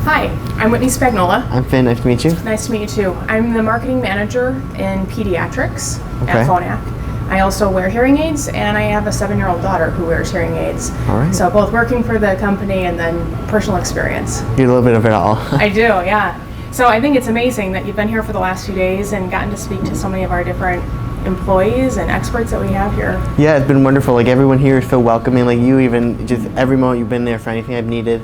Hi, I'm Whitney Spagnola. I'm Finn, nice to meet you. Nice to meet you too. I'm the marketing manager in pediatrics at Phonak. I also wear hearing aids, and I have a 7-year-old daughter who wears hearing aids. All right. So both working for the company and then personal experience. You do a little bit of it all. I do, yeah. So I think it's amazing that you've been here for the last few days and gotten to speak to so many of our different employees and experts that we have here. Yeah, it's been wonderful. Like, everyone here is so welcoming. Like, you even, just every moment you've been there for anything I've needed.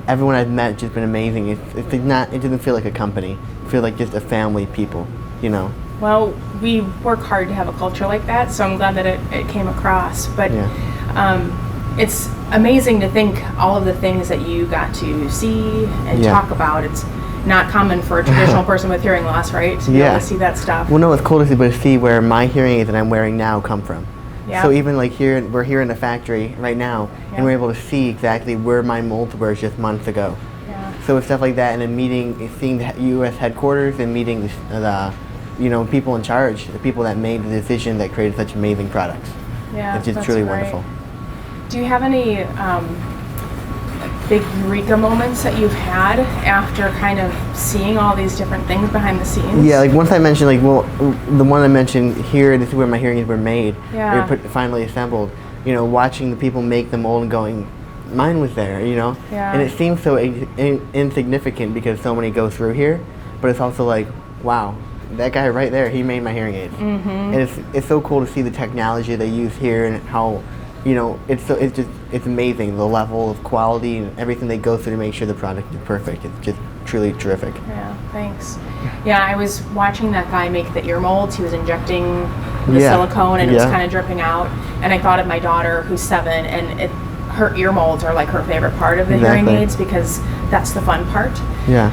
Everyone I've met has just been amazing. It's not, it doesn't feel like a company. It feels like just a family of people, you know. Well, we work hard to have a culture like that, so I'm glad that it came across. But it's amazing to think all of the things that you got to see and talk about. It's not common for a traditional person with hearing loss, right? To be able to see that stuff. Well, no, it's cool to see where my hearing aids that I'm wearing now come from. Yeah. So even like here, we're here in the factory right now, and we're able to see exactly where my molds were just months ago. Yeah. So it's stuff like that, and then seeing the U.S. headquarters and meeting the people in charge, the people that made the decision that created such amazing products. Yeah, it's just truly wonderful. Do you have any big eureka moments that you've had after kind of seeing all these different things behind the scenes? Yeah, like once I mentioned, like, well, the one I mentioned here, this is where my hearing aids were made. Yeah. They were finally assembled. You know, watching the people make the mold and going, mine was there, you know? Yeah. And it seems so insignificant because so many go through here, but it's also like, wow, that guy right there, he made my hearing aids. Mm-hmm. And it's so cool to see the technology they use here and how, you know, it's amazing, the level of quality and everything they go through to make sure the product is perfect. It's just truly terrific. Yeah, thanks. Yeah, I was watching that guy make the ear molds. He was injecting the silicone and it was kind of dripping out. And I thought of my daughter who's 7, and her ear molds are like her favorite part of the hearing aids because that's the fun part. Yeah.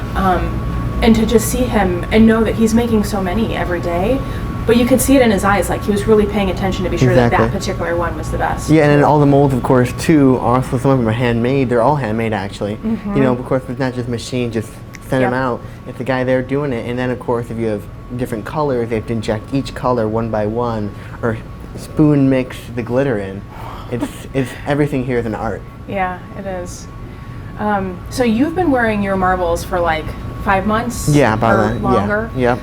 And to just see him and know that he's making so many every day, but you could see it in his eyes, like he was really paying attention to be sure that that particular one was the best. Yeah, and then all the molds, of course, too, also some of them are handmade. They're all handmade, actually. Mm-hmm. You know, of course, it's not just machine, just send them out. It's the guy there doing it. And then, of course, if you have different colors, they have to inject each color one by one or spoon mix the glitter in. It's everything here is an art. Yeah, it is. So you've been wearing your marbles for like 5 months? Yeah, about that. Longer? Yeah.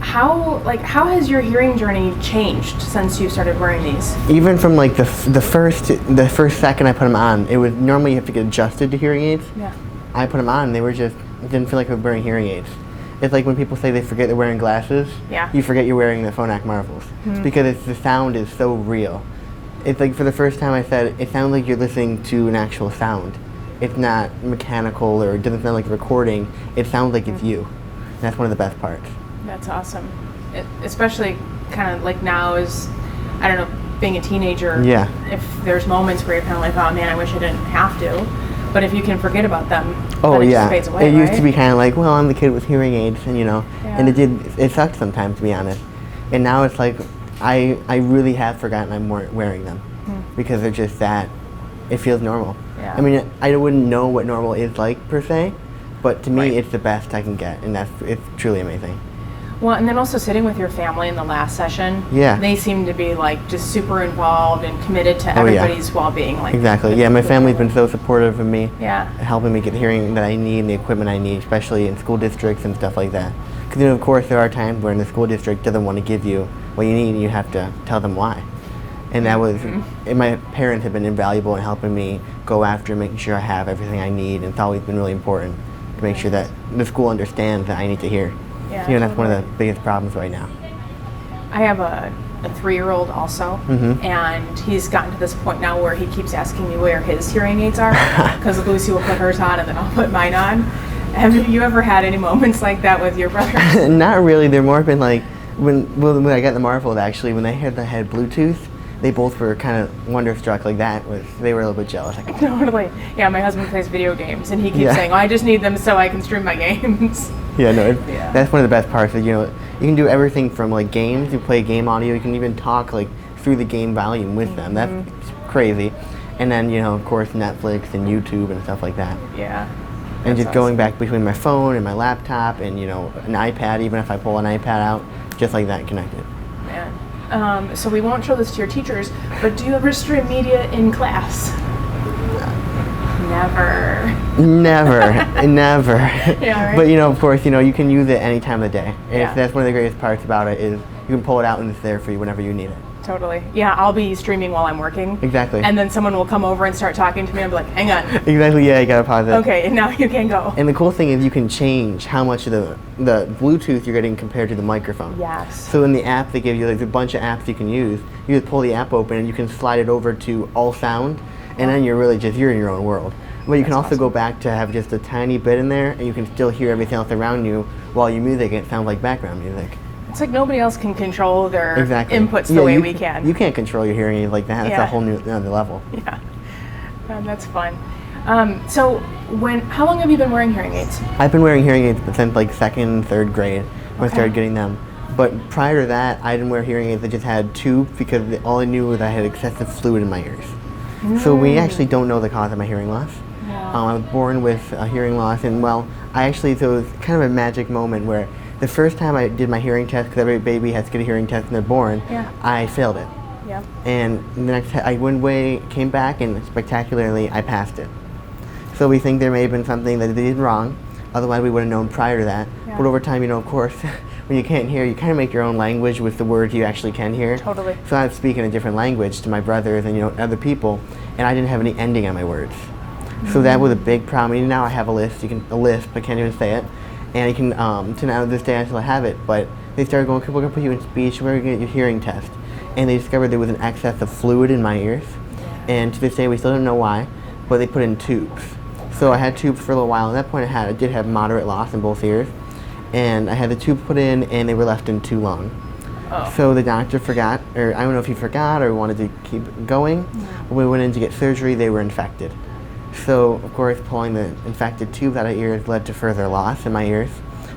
How has your hearing journey changed since you started wearing these? Even from like the first second I put them on, it was normally you have to get adjusted to hearing aids. Yeah. I put them on, and they were just, it didn't feel like I was wearing hearing aids. It's like when people say they forget they're wearing glasses. Yeah. You forget you're wearing the Phonak Marvels because the sound is so real. It's like for the first time I said it sounds like you're listening to an actual sound. It's not mechanical or it doesn't sound like a recording. It sounds like it's you. And that's one of the best parts. That's awesome. Especially kind of like now is, I don't know, being a teenager. Yeah. If there's moments where you're kind of like, oh man, I wish I didn't have to. But if you can forget about them, then it just fades away, it used to be kind of like, well, I'm the kid with hearing aids, and you know, and it sucked sometimes, to be honest. And now it's like, I really have forgotten I'm wearing them because they're just that, it feels normal. Yeah. I mean, I wouldn't know what normal is like per se, but to me it's the best I can get, and it's truly amazing. Well, and then also sitting with your family in the last session, they seem to be like just super involved and committed to everybody's well-being. Like exactly. Yeah, my family's been so supportive of me, helping me get the hearing that I need and the equipment I need, especially in school districts and stuff like that. Because you know, of course, there are times where the school district doesn't want to give you what you need, and you have to tell them why. And that was, and my parents have been invaluable in helping me go after making sure I have everything I need, and it's always been really important to make sure that the school understands that I need to hear. Yeah, you know, that's one of the biggest problems right now. I have a 3-year-old also, and he's gotten to this point now where he keeps asking me where his hearing aids are, because Lucy will put hers on and then I'll put mine on. Have you ever had any moments like that with your brothers? Not really. They're more been like, when I got the Marvel, actually, when they had Bluetooth, they both were kind of wonderstruck. Like they were a little bit jealous. Like, totally. Yeah, my husband plays video games, and he keeps saying, "Oh, I just need them so I can stream my games." Yeah, no, that's one of the best parts. You know, you can do everything from like games. You play game audio. You can even talk like through the game volume with them. That's crazy. And then you know, of course, Netflix and YouTube and stuff like that. Yeah. And just going back between my phone and my laptop and you know an iPad, even if I pull an iPad out, just like that, connected. Man. So we won't show this to your teachers, but do you ever stream media in class? Never. Yeah, right? But of course, you can use it any time of the day. And that's one of the greatest parts about it is you can pull it out and it's there for you whenever you need it. Totally. Yeah, I'll be streaming while I'm working. Exactly. And then someone will come over and start talking to me. I'll be like, hang on. Exactly, yeah, you gotta pause it. Okay, and now you can go. And the cool thing is you can change how much of the Bluetooth you're getting compared to the microphone. Yes. So in the app they give you a bunch of apps you can use. You just pull the app open and you can slide it over to all sound, and then you're in your own world. But you can also go back to have just a tiny bit in there, and you can still hear everything else around you while you music. It sounds like background music. It's like nobody else can control their inputs Yeah, the way we can. You can't control your hearing aid like that. That's a whole new other level. Yeah, that's fun. So, how long have you been wearing hearing aids? I've been wearing hearing aids since like 2nd, 3rd grade when I started getting them. But prior to that, I didn't wear hearing aids. I just had tubes because all I knew was I had excessive fluid in my ears. So we actually don't know the cause of my hearing loss. I was born with a hearing loss, and so it was kind of a magic moment where the first time I did my hearing test, because every baby has to get a hearing test when they're born, I failed it. Yeah. And the next time I went away, came back, and spectacularly I passed it. So we think there may have been something that they did wrong, otherwise we would have known prior to that. Yeah. But over time, of course, when you can't hear, you kind of make your own language with the words you actually can hear. Totally. So I was speaking a different language to my brothers and other people, and I didn't have any ending on my words. So that was a big problem. Even now I have a lisp. A lisp. I can't even say it. And you can, to now this day I still have it. But they started going, okay, we're gonna put you in speech. We're gonna get your hearing test. And they discovered there was an excess of fluid in my ears. And to this day we still don't know why. But they put in tubes. So I had tubes for a little while. At that point I did have moderate loss in both ears. And I had the tubes put in, and they were left in too long. So the doctor forgot, or I don't know if he forgot or wanted to keep going. When we went in to get surgery, they were infected. So, of course, pulling the infected tubes out of ears led to further loss in my ears.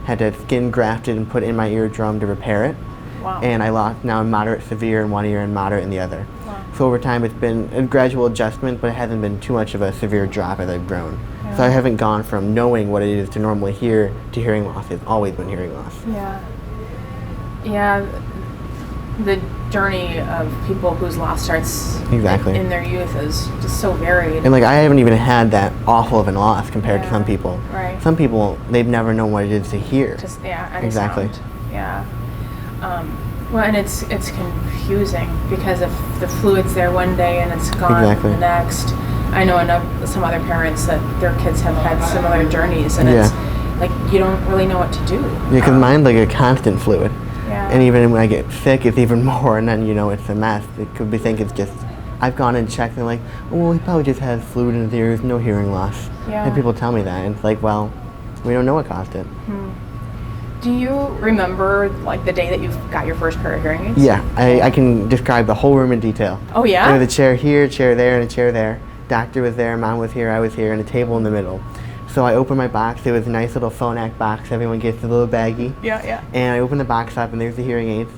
Had to have skin grafted and put in my eardrum to repair it. Wow. And I lost now moderate severe in one ear and moderate in the other. Wow. So over time it's been a gradual adjustment, but it hasn't been too much of a severe drop as I've grown. Yeah. So I haven't gone from knowing what it is to normally hear to hearing loss. It's always been hearing loss. Yeah. Yeah. The journey of people whose loss starts in their youth is just so varied. And I haven't even had that awful of a loss compared to some people. Right. Some people, they've never known what it is to hear. Just any sound. Yeah. Well, and it's confusing because if the fluid's there one day and it's gone the next. I know some other parents that their kids have had similar journeys, and it's like you don't really know what to do. Yeah, because mine's like a constant fluid. Yeah. And even when I get sick, it's even more, and then it's a mess. It could be think it's just, I've gone and checked, and they're like, oh, well, he probably just has fluid in his ears, no hearing loss. Yeah. And people tell me that, and it's like, well, we don't know what caused it. Do you remember the day that you got your first pair of hearing aids? Yeah, I can describe the whole room in detail. Oh yeah? There was a chair here, a chair there, and a chair there. Doctor was there, mom was here, I was here, and a table in the middle. So I opened my box. It was a nice little Phonak box. Everyone gets a little baggie. Yeah. And I opened the box up, and there's the hearing aids.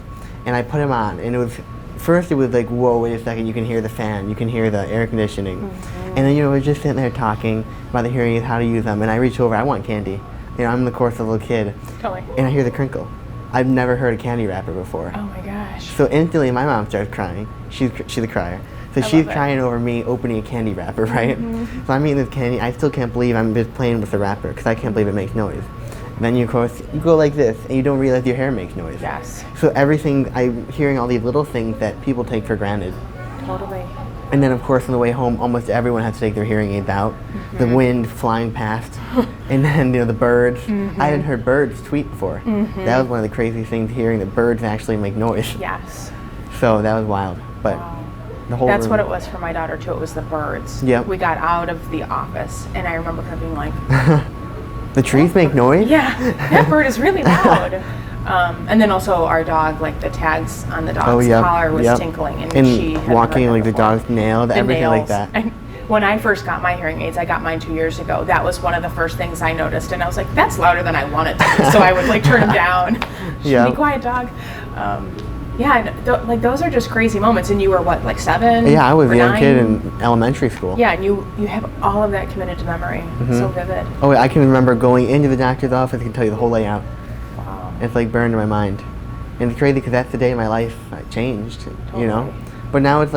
And I put them on. And first it was like, whoa, wait a second. You can hear the fan. You can hear the air conditioning. Mm-hmm. And then, we're just sitting there talking about the hearing aids, how to use them. And I reach over. I want candy. I'm, of course, a little kid. Totally. And I hear the crinkle. I've never heard a candy wrapper before. Oh, my gosh. So instantly, my mom starts crying. She's a crier. So she's crying over me opening a candy wrapper, right? Mm-hmm. So I'm eating this candy. I still can't believe I'm just playing with the wrapper because I can't believe it makes noise. And then of course, you go like this and you don't realize your hair makes noise. Yes. So everything, I'm hearing all these little things that people take for granted. Totally. And then of course on the way home, almost everyone has to take their hearing aids out. Mm-hmm. The wind flying past. And then, the birds. Mm-hmm. I hadn't heard birds tweet before. Mm-hmm. That was one of the craziest things, hearing that birds actually make noise. Yes. So that was wild. But that's what it was for my daughter too. It was the birds. Yep. We got out of the office, and I remember her being like, "The trees make noise." Yeah, that bird is really loud. And then also our dog, the tags on the dog's collar was tinkling, and she had walking the dog's nail, everything nails. like that. And when I first got my hearing aids, I got mine 2 years ago. That was one of the first things I noticed, and I was like, "That's louder than I want it to be." So I would turn them down. Be quiet, dog. Those are just crazy moments. And you were what, 7? Yeah, I was a young 9? kid in elementary school. Yeah, and you have all of that committed to memory. Mm-hmm. So vivid. Oh, I can remember going into the doctor's office. I can tell you the whole layout. Wow. It's burned in my mind. And it's crazy because that's the day my life changed, Totally. But now it's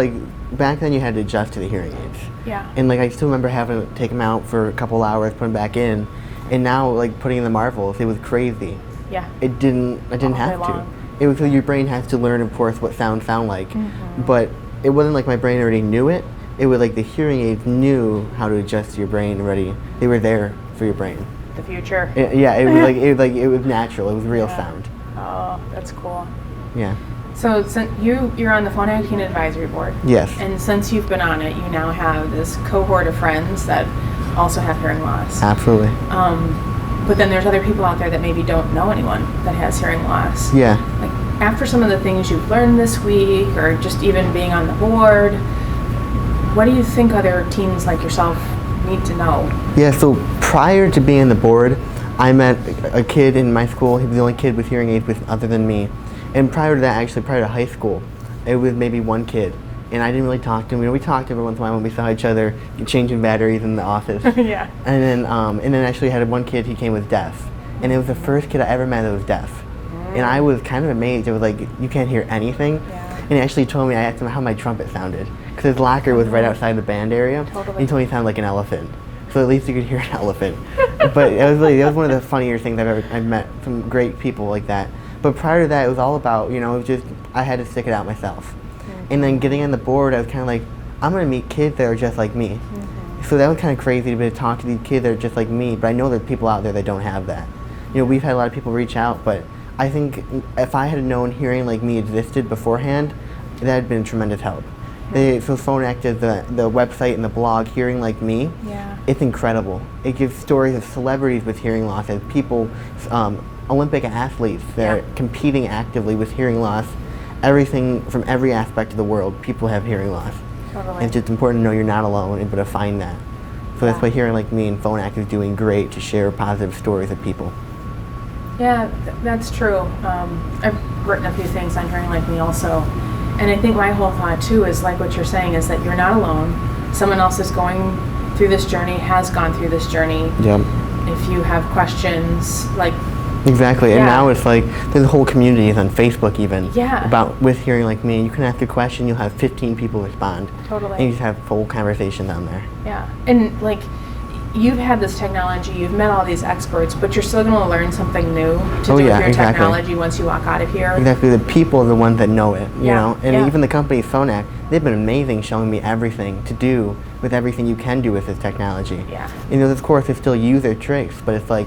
back then you had to adjust to the hearing aids. Yeah. And like I still remember having to take them out for a couple hours, put them back in, and now like putting in the Marvels, it was crazy. Yeah. I didn't have to. It was your brain has to learn, of course, what sounds sound like, but it wasn't like my brain already knew it. It was like the hearing aids knew how to adjust to your brain already. They were there for your brain. The future. Yeah, it was it was natural. It was real sound. Oh, that's cool. Yeah. So since you're on the Phonak Teen Advisory Board. Yes. And since you've been on it, you now have this cohort of friends that also have hearing loss. Absolutely. But then there's other people out there that maybe don't know anyone that has hearing loss. Yeah. Like after some of the things you've learned this week, or just even being on the board, what do you think other teens like yourself need to know? Yeah, so prior to being on the board, I met a kid in my school. He was the only kid with hearing aids other than me. And prior to that, actually, prior to high school, it was maybe one kid. And I didn't really talk to him. You know, we talked every once in a while when we saw each other, changing batteries in the office. Yeah. And then actually had one kid, he came with deaf. And it was the first kid I ever met that was deaf. And I was kind of amazed. It was like, you can't hear anything. Yeah. And he actually told me, I asked him how my trumpet sounded. Because his locker was right outside the band area. Totally. And he told me it sounded like an elephant. So at least you could hear an elephant. But it was one of the funnier things I've met some great people like that. But prior to that, it was all about, you know, it was just, I had to stick it out myself. And then getting on the board, I was kind of like, I'm going to meet kids that are just like me. So that was kind of crazy to be able to talk to these kids that are just like me, but I know there's people out there that don't have that. You know, we've had a lot of people reach out, but I think if I had known hearing like me existed beforehand, that had been a tremendous help. So Phonak does the website and the blog, Hearing Like Me. Yeah. It's incredible. It gives stories of celebrities with hearing loss, as people, Olympic athletes that are competing actively with hearing loss. Everything from every aspect of the world, people have hearing loss. Totally. And it's just important to know you're not alone and to find that. So that's why Hearing Like Me and Phonak is doing great to share positive stories of people. Yeah, that's true. I've written a few things on Hearing Like Me also. And I think my whole thought too is like what you're saying is that you're not alone. Someone else is going through this journey, has gone through this journey. Yep. If you have questions, like... Exactly, and now it's like, there's whole communities on Facebook even about with Hearing Like Me. You can ask a question, you'll have 15 people respond. Totally. And you just have full conversations on there. Yeah, and like, you've had this technology, you've met all these experts, but you're still going to learn something new to do with your technology once you walk out of here. Exactly, the people are the ones that know it, you know, and even the company Phonak, they've been amazing showing me everything to do with everything you can do with this technology. Yeah. You know, of course, they still use their tricks, but it's like,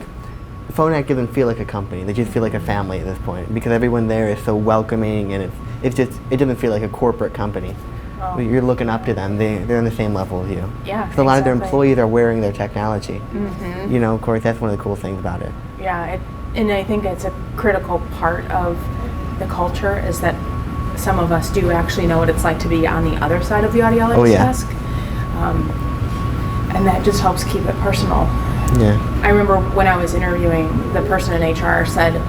Phonak doesn't feel like a company, they just feel like a family at this point, because everyone there is so welcoming, and it doesn't feel like a corporate company. Oh. You're looking up to them, they're on the same level as you. Yeah, so a lot of their employees are wearing their technology. You know, of course, that's one of the cool things about it. Yeah, and I think it's a critical part of the culture is that some of us do actually know what it's like to be on the other side of the audiologist desk. And that just helps keep it personal. Yeah. I remember when I was interviewing, the person in HR said,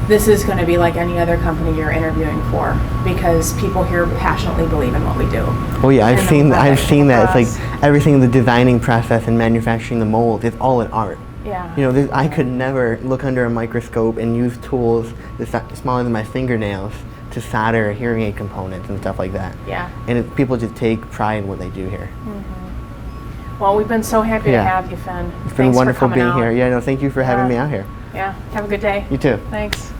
this is going to be like any other company you're interviewing for, because people here passionately believe in what we do. Oh yeah, I've seen that. It's like everything, the designing process and manufacturing the mold, it's all an art. Yeah. You know, I could never look under a microscope and use tools that's smaller than my fingernails to solder hearing aid components and stuff like that. Yeah. And people just take pride in what they do here. Well, we've been so happy to have you, Finn. It's been wonderful being here. Yeah, no, thank you for having me out here. Yeah, have a good day. You too. Thanks.